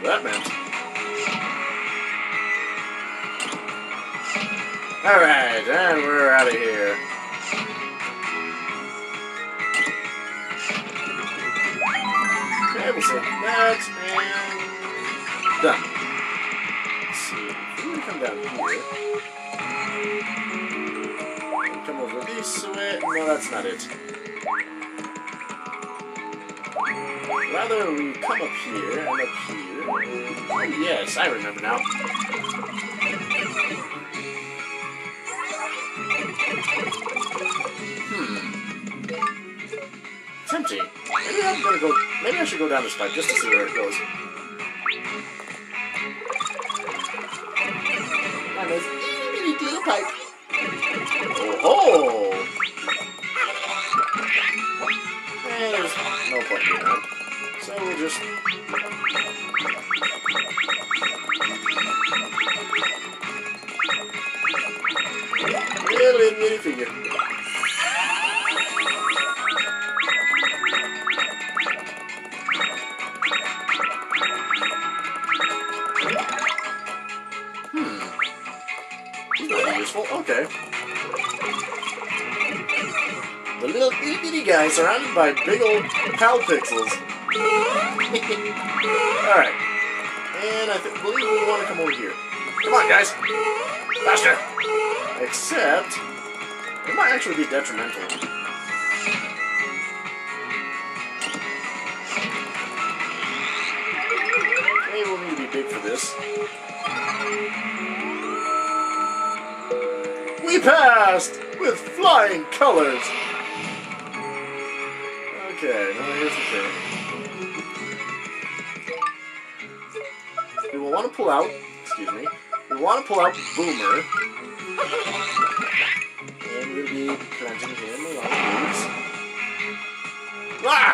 that meant. Alright, and we're out of here. Okay, we'll save that, and done. Let's see, if we come down here, come over this way. No, that's not it. Rather, we come up here, and up here. Oh, yes, I remember now. Tempting. Maybe I'm gonna go. Maybe I should go down this pipe just to see where it goes. And there's a itty little pipe. Oh! And there's no point doing that. So we'll just. Little itty figure. Okay. The little itty bitty guy surrounded by big old pal pixels. Alright. And I believe we want to come over here. Come on, guys! Faster! Except, it might actually be detrimental. Okay, we'll need to be big for this. We passed! With flying colors! Okay, now here's the thing. We will want to pull out, excuse me, we want to pull out Boomer. And we'll be planting him along the roots. Ah!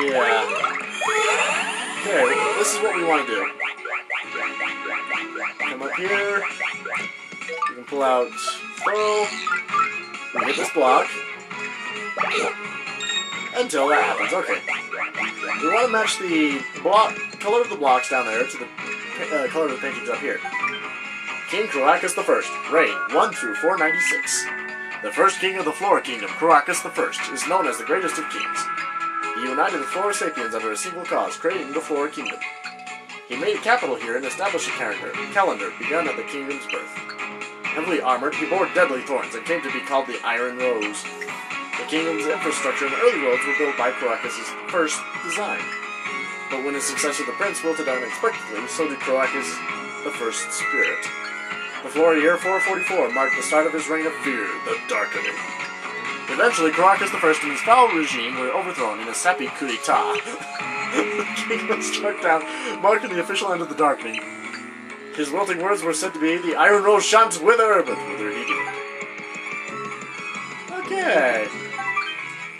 Yeah. Okay, this is what we want to do. Come up here. We can pull out Floro. We hit this block. Until that happens. Okay. We want to match the color of the blocks down there to the color of the paintings up here. King Croacus I, reign 1 through 496. The first king of the Flora Kingdom, Croacus I, is known as the greatest of kings. He united the Floro Sapiens under a single cause, creating the Flora Kingdom. He made a capital here and established a calendar begun at the kingdom's birth. Heavily armored, he bore deadly thorns and came to be called the Iron Rose. The kingdom's infrastructure and early roads were built by Croacus' first design. But when his successor, the prince, wilted unexpectedly, so did Croacus the First's spirit. The Flora year 444 marked the start of his reign of fear, the Darkening. Eventually, Croacus I and his foul regime were overthrown in a sappy coup d'etat. The king was struck down, marking the official end of the Darkening. His wilting words were said to be, "The Iron Rose shan't wither," but wither he did. Okay.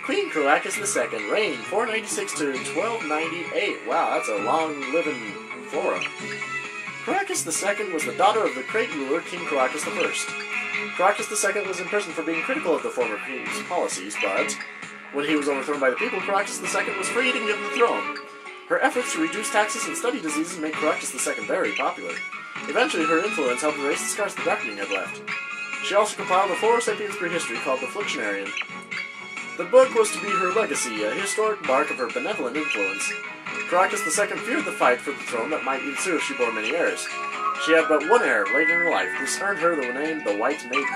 Queen Croacus II, reign 496 to 1298. Wow, that's a long-living Flora. Croacus II was the daughter of the great ruler King Croacus I. Croacus II was imprisoned for being critical of the former king's policies, but when he was overthrown by the people, Croacus II was freed and given the throne. Her efforts to reduce taxes and study diseases made Croacus II very popular. Eventually, her influence helped erase the scars the Darkening had left. She also compiled a Floro Sapiens prehistory called the Fluxionarian. The book was to be her legacy, a historic mark of her benevolent influence. Croacus II feared the fight for the throne that might ensue if she bore many heirs. She had but one heir late in her life. This earned her the name the White Maiden.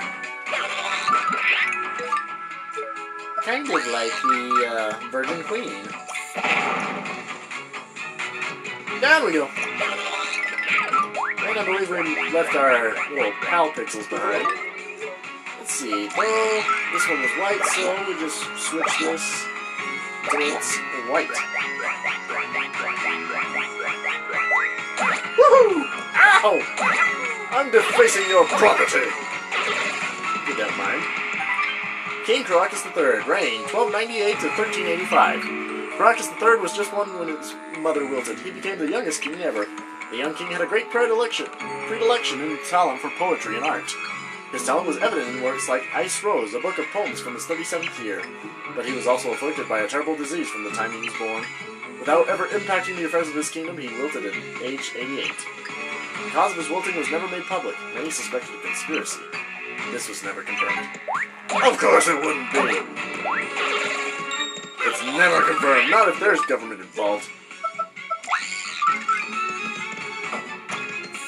Kind of like the Virgin Queen. Down we go. And I believe we left our little pal pixels behind. Let's see. Oh, this one was white, so we just switch this until it's white. Woohoo! Ow! I'm defacing your property! If you don't mind. King Croacus III, reign 1298 to 1385. Croacus III was just one when his mother wilted. He became the youngest king ever. The young king had a great predilection and talent for poetry and art. His talent was evident in works like Ice Rose, a book of poems from his 37th year. But he was also afflicted by a terrible disease from the time he was born. Without ever impacting the affairs of his kingdom, he wilted at age 88. The cause of his wilting was never made public. Many suspected a conspiracy. This was never confirmed. Of course it wouldn't be! It's never confirmed, not if there's government involved.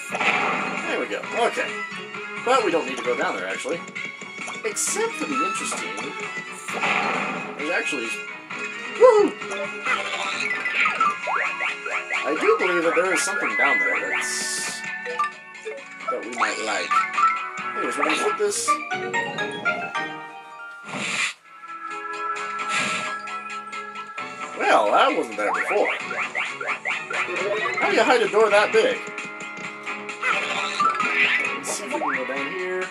There we go, okay. But we don't need to go down there, actually. Except for the interesting... There's actually... Woo! I do believe that there is something down there that we might like. Anyways, we're gonna put this... Well, that wasn't there before. How do you hide a door that big? Let's see if we can go down here.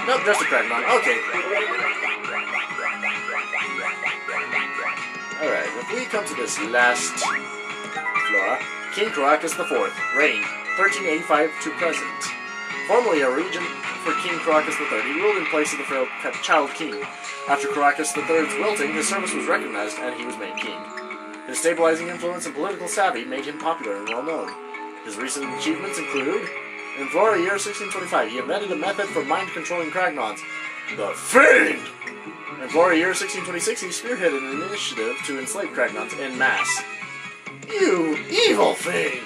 Nope, just a Kragnon. Okay. Alright, if we come to this last flora, King Croacus IV, reign 1385 to present. Formerly a regent for King Croacus III, he ruled in place of the frail child king. After Croacus III's wilting, his service was recognized and he was made king. His stabilizing influence and political savvy made him popular and well-known. His recent achievements include, in Floro year 1625, he invented a method for mind-controlling Kragnons, the Fiend! In Floro year 1626, he spearheaded an initiative to enslave Kragnons en masse. You evil Fiend!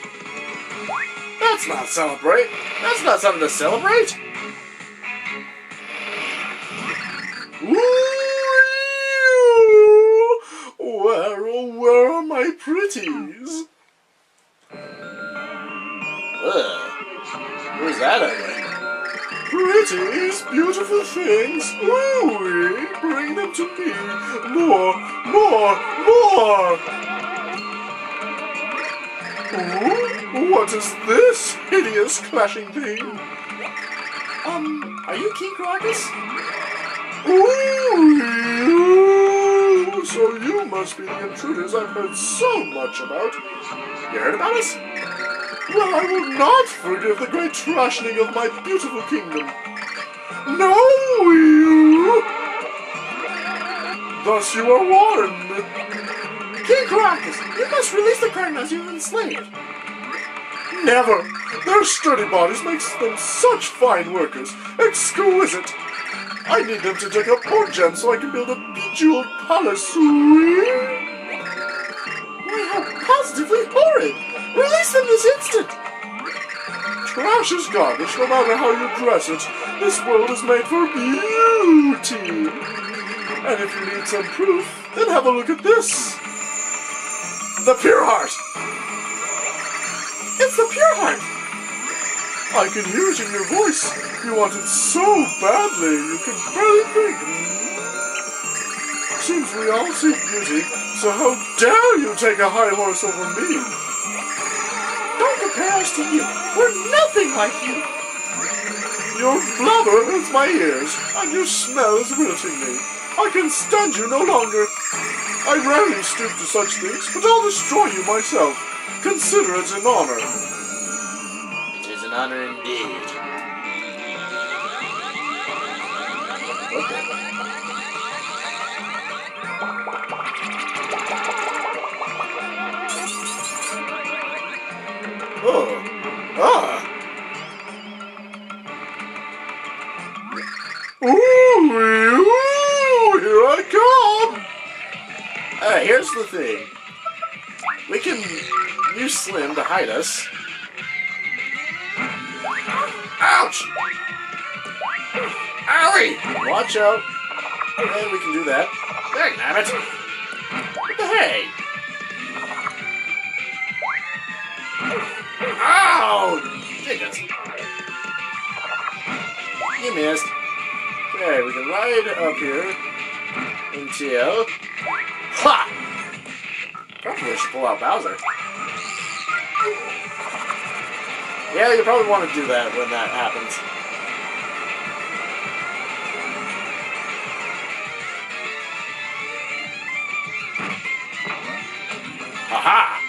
That's not celebrate! That's not something to celebrate! Where are my pretties? Where's that ugly? Pretties, beautiful things. Ooh, bring them to me. More. Ooh, what is this hideous clashing thing? Are you King Croacus? Ooh, so you must be the intruders I've heard so much about. You heard about us? Well, I will not forgive the great trashing of my beautiful kingdom. No, you! Thus you are warned. King Croacus, you must release the Kragnons you've enslaved. Never! Their sturdy bodies makes them such fine workers. Exquisite! I need them to dig up more gems so I can build a bejeweled palace. Why, how positively horrid! Release them this instant! Trash is garbage, no matter how you dress it. This world is made for beauty. And if you need some proof, then have a look at this. The Pure Heart! It's the Pure Heart! I can hear it in your voice. You want it so badly, you can barely think. Seems we all seek beauty, so how dare you take a high horse over me? Don't compare us to you. We're nothing like you. Your blubber hurts my ears, and your smell is irritating me. I can stand you no longer. I rarely stoop to such things, but I'll destroy you myself. Consider it an honor. It is an honor indeed. Okay. Oh. Ah. Ooh, here I come. Alright, here's the thing. We can use Slim to hide us. Ouch! Owie! Watch out. And we can do that. Dang nabbit! What the hey? Ow! Jiggles. You missed. Okay, we can ride up here until... Ha! Probably should pull out Bowser. Yeah, you probably want to do that when that happens. Aha!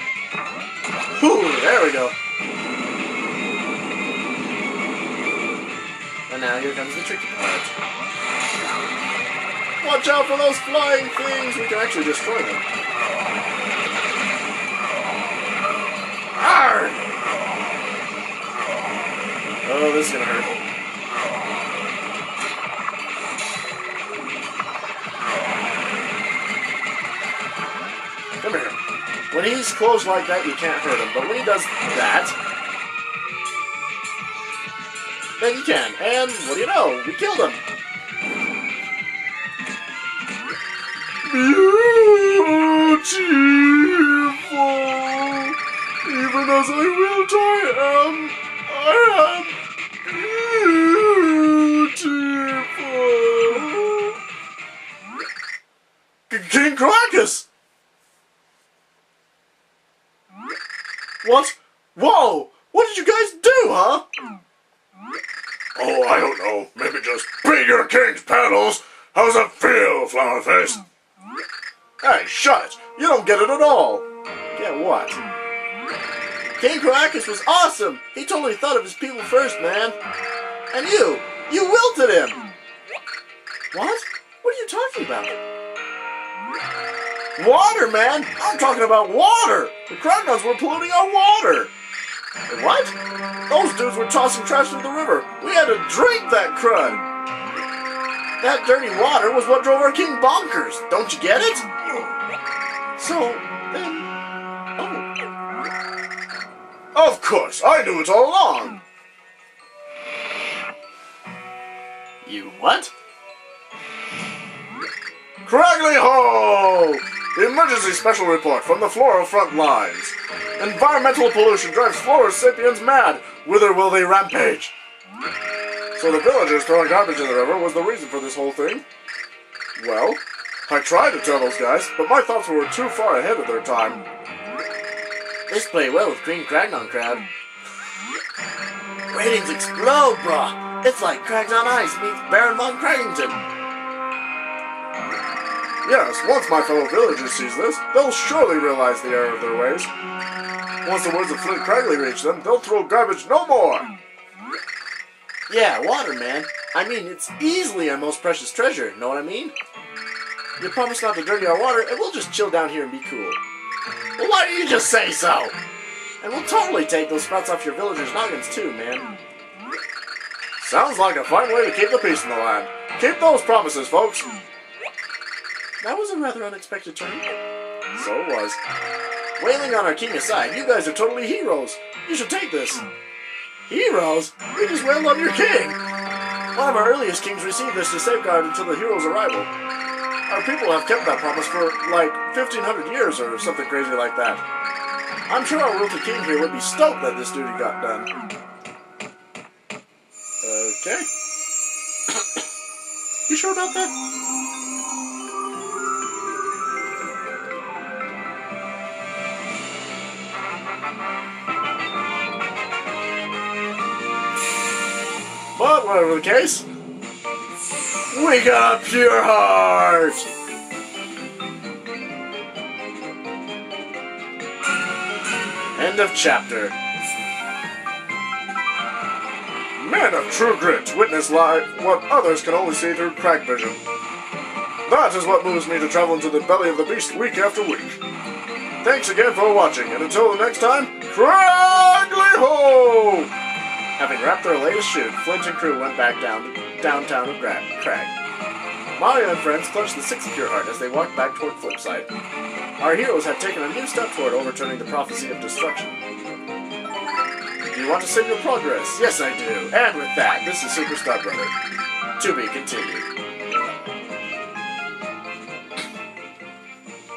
Ooh, there we go. And now here comes the tricky part. Watch out for those flying things! We can actually destroy them. Arrgh! Oh, this is gonna hurt. Come here. When he's close like that, you can't hurt him. But when he does that, then you can. And what do you know? We killed him. Beautiful. Even as I wilt I am beautiful. King Croacus! What? Whoa! What did you guys do, huh? Oh, I don't know. Maybe just be your king's panels. How's it feel, flower face? Hey, shut it! You don't get it at all! Get what? King Croacus was awesome! He totally thought of his people first, man! And you wilted him! What? What are you talking about? Water, man! I'm talking about water! The crocodiles were polluting our water! What? Those dudes were tossing trash into the river. We had to drink that crud! That dirty water was what drove our king bonkers! Don't you get it? So, then... Oh. Of course, I knew it all along. You what? Craggly Ho! Emergency special report from the Floro front lines. Environmental pollution drives Floro Sapiens mad. Whither will they rampage? So the villagers throwing garbage in the river was the reason for this whole thing? Well, I tried to tell those guys, but my thoughts were too far ahead of their time. This played well with Green Cragnon crowd. Ratings explode, brah! It's like Crags on Ice meets Baron von Craggington. Yes, once my fellow villagers sees this, they'll surely realize the error of their ways. Once the words of Flint Cragley reach them, they'll throw garbage no more! Yeah, water, man. I mean, it's easily our most precious treasure, know what I mean? You promise not to dirty our water, and we'll just chill down here and be cool. Well, why don't you just say so? And we'll totally take those sprouts off your villagers' noggins too, man. Sounds like a fine way to keep the peace in the land. Keep those promises, folks. That was a rather unexpected turn. So it was. Wailing on our king aside, you guys are totally heroes. You should take this. Heroes? We just wailed on your king. One of our earliest kings received this to safeguard until the hero's arrival. Our people have kept that promise for, like, 1,500 years or something crazy like that. I'm sure our wilted king here would be stoked that this duty got done. Okay. You sure about that? But whatever the case, we got a pure heart! End of chapter. Men of true grit witness live what others can only see through crack vision. That is what moves me to travel into the belly of the beast week after week. Thanks again for watching, and until the next time, Craggly Ho! Having wrapped their latest shoot, Flint and crew went back downtown of Crag. Mario and friends clutched the sixth pure heart as they walked back toward Flipside. Our heroes had taken a new step toward overturning the prophecy of destruction. Do you want to save your progress? Yes, I do. And with that, this is Superstar Brother. To be continued.